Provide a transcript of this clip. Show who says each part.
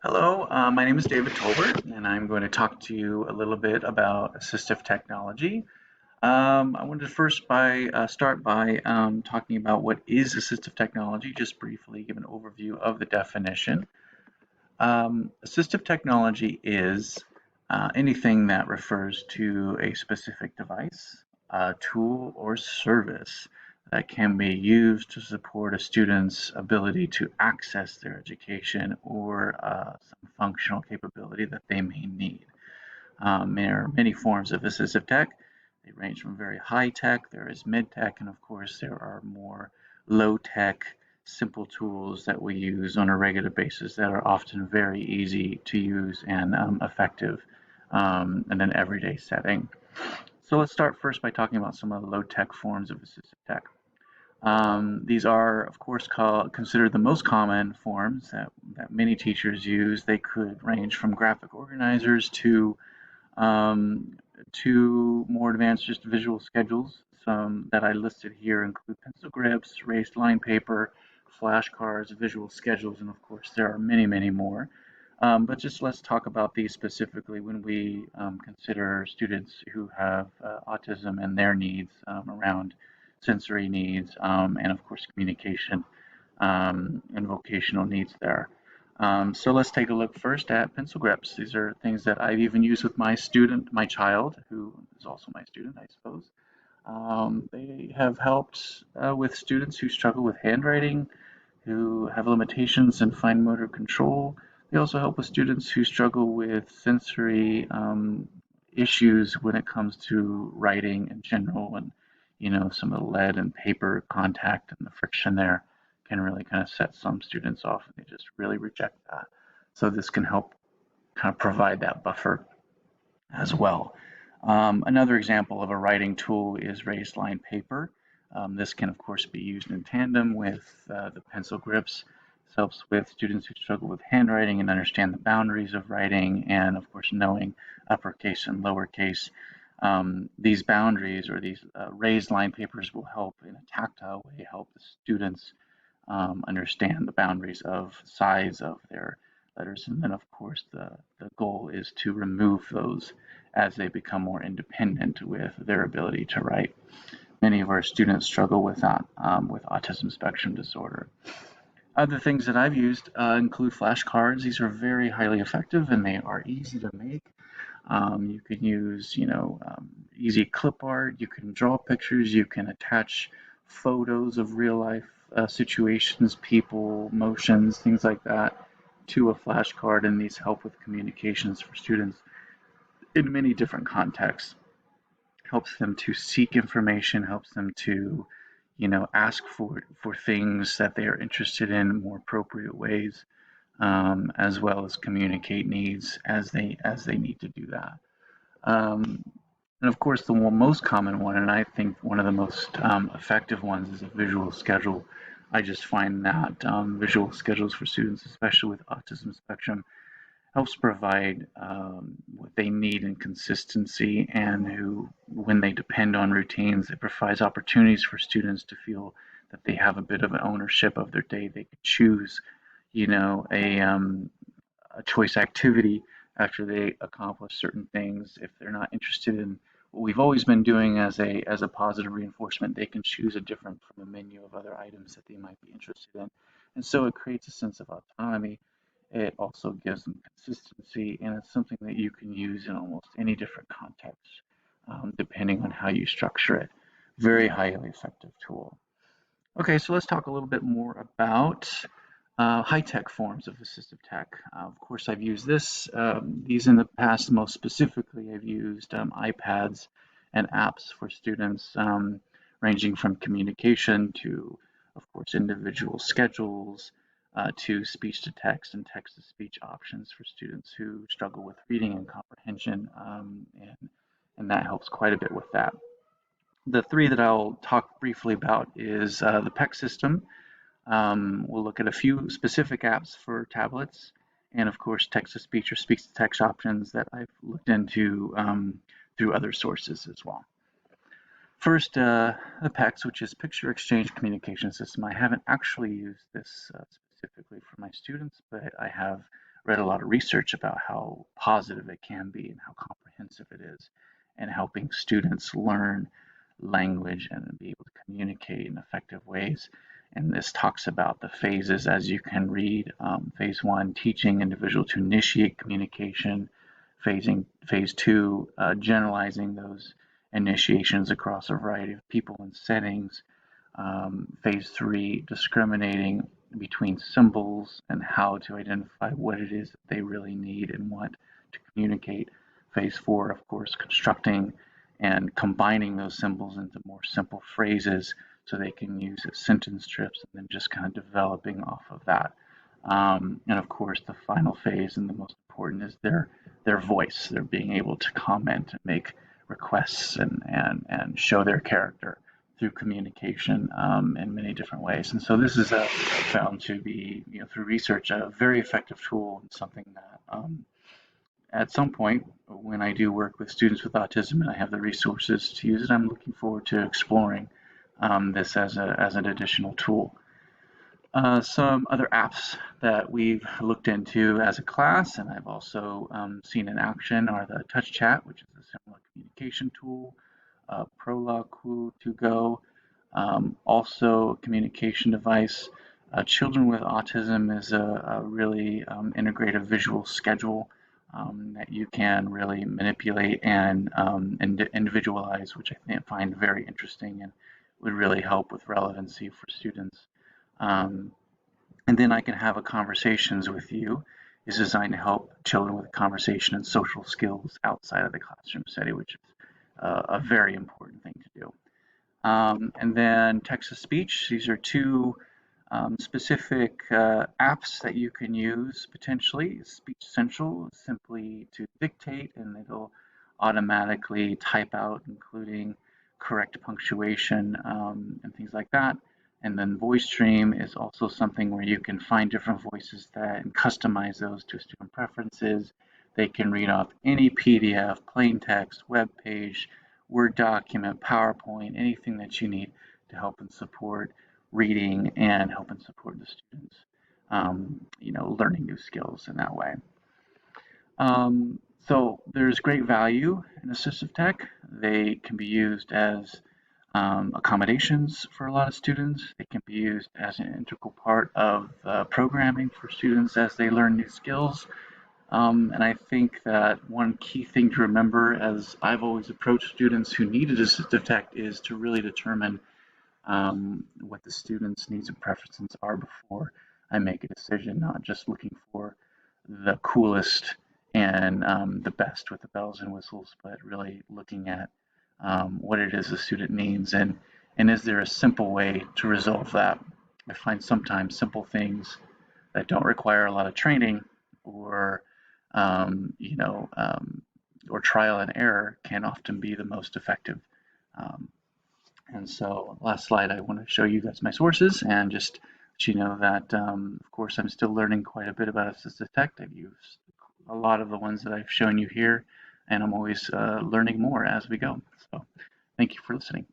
Speaker 1: Hello, my name is David Tolbert, and I'm going to talk to you a little bit about assistive technology. I wanted to start by talking about what is assistive technology, just briefly give an overview of the definition. Assistive technology is anything that refers to a specific device, tool, or service that can be used to support a student's ability to access their education or some functional capability that they may need. There are many forms of assistive tech. They range from very high tech, there is mid tech, and of course, there are more low tech, simple tools that we use on a regular basis that are often very easy to use and effective in an everyday setting. So let's start first by talking about some of the low tech forms of assistive tech. These are, of course, considered the most common forms that many teachers use. They could range from graphic organizers um, to more advanced just visual schedules. Some that I listed here include pencil grips, raised line paper, flashcards, visual schedules, and of course there are many, many more. But just let's talk about these specifically when we consider students who have autism and their needs around sensory needs and of course communication and vocational needs there. So let's take a look first at pencil grips. These are things that I've even used with my child, who is also my student, I suppose. They have helped with students who struggle with handwriting, who have limitations in fine motor control. They also help with students who struggle with sensory issues when it comes to writing in general, and some of the lead and paper contact and the friction there can really kind of set some students off, and they just really reject that. So this can help kind of provide that buffer as well. Another example of a writing tool is raised line paper. This can, of course, be used in tandem with the pencil grips. This helps with students who struggle with handwriting and understand the boundaries of writing, and, of course, knowing uppercase and lowercase. These boundaries or these raised line papers will help in a tactile way, help the students understand the boundaries of size of their letters. And then, of course, the goal is to remove those as they become more independent with their ability to write. Many of our students struggle with that, with autism spectrum disorder. Other things that I've used include flashcards. These are very highly effective and they are easy to make. You can use, easy clip art. You can draw pictures. You can attach photos of real life situations, people, motions, things like that to a flashcard, and these help with communications for students in many different contexts. Helps them to seek information, helps them to, ask for things that they are interested in more appropriate ways, as well as communicate needs as they need to do that. Um, and of course, the most common one, and I think one of the most effective ones, is a visual schedule. I just find that visual schedules for students, especially with autism spectrum, helps provide what they need in consistency, and who, when they depend on routines, it provides opportunities for students to feel that they have a bit of an ownership of their day. They could choose, you know, a choice activity after they accomplish certain things. If they're not interested in what we've always been doing as a positive reinforcement, they can choose a different from a menu of other items that they might be interested in. And so it creates a sense of autonomy. It also gives them consistency, and it's something that you can use in almost any different context, depending on how you structure it. Very highly effective tool. Okay, so let's talk a little bit more about high-tech forms of assistive tech. Of course, I've used these in the past. Most specifically, I've used iPads and apps for students, ranging from communication to, of course, individual schedules, to speech to text and text to speech options for students who struggle with reading and comprehension, and that helps quite a bit with that. The three that I'll talk briefly about is the PEC system. We'll look at a few specific apps for tablets, and of course text-to-speech or speech-to-text options that I've looked into through other sources as well. First, the PECS, which is Picture Exchange Communication System. I haven't actually used this specifically for my students, but I have read a lot of research about how positive it can be and how comprehensive it is in helping students learn language and be able to communicate in effective ways. And this talks about the phases, as you can read. Phase one, teaching individual to initiate communication. Phase two, generalizing those initiations across a variety of people and settings. Phase three, discriminating between symbols and how to identify what it is that they really need and want to communicate. Phase four, of course, constructing and combining those symbols into more simple phrases so they can use as sentence strips, and then just kind of developing off of that. And of course, the final phase and the most important is their voice. They're being able to comment and make requests and show their character through communication in many different ways. And so this is found to be, through research, a very effective tool and something that at some point when I do work with students with autism and I have the resources to use it, I'm looking forward to exploring this as an additional tool. Some other apps that we've looked into as a class and I've also seen in action are the Touch Chat, which is a similar communication tool, Prologue to Go, also a communication device. Children with Autism is a really integrative visual schedule that you can really manipulate and individualize, which I find very interesting and would really help with relevancy for students. Um, and then I can have a conversations with you is designed to help children with conversation and social skills outside of the classroom setting, which is a very important thing to do. And then text to speech. These are two specific apps that you can use potentially. Speech Central is simply to dictate and it'll automatically type out, including correct punctuation and things like that. And then VoiceStream is also something where you can find different voices that and customize those to student preferences. They can read off any PDF, plain text, web page, Word document, PowerPoint, anything that you need to help and support reading and help and support the students, learning new skills in that way. So there's great value in assistive tech. They can be used as accommodations for a lot of students. They can be used as an integral part of programming for students as they learn new skills. And I think that one key thing to remember, as I've always approached students who needed assistive tech, is to really determine what the students' needs and preferences are before I make a decision, not just looking for the coolest and the best with the bells and whistles, but really looking at what it is the student needs and is there a simple way to resolve that. I find sometimes simple things that don't require a lot of training or or trial and error can often be the most effective. Um, and so last slide, I want to show you guys my sources and just let you know that, of course, I'm still learning quite a bit about assistive tech. I've used a lot of the ones that I've shown you here, and I'm always learning more as we go. So thank you for listening.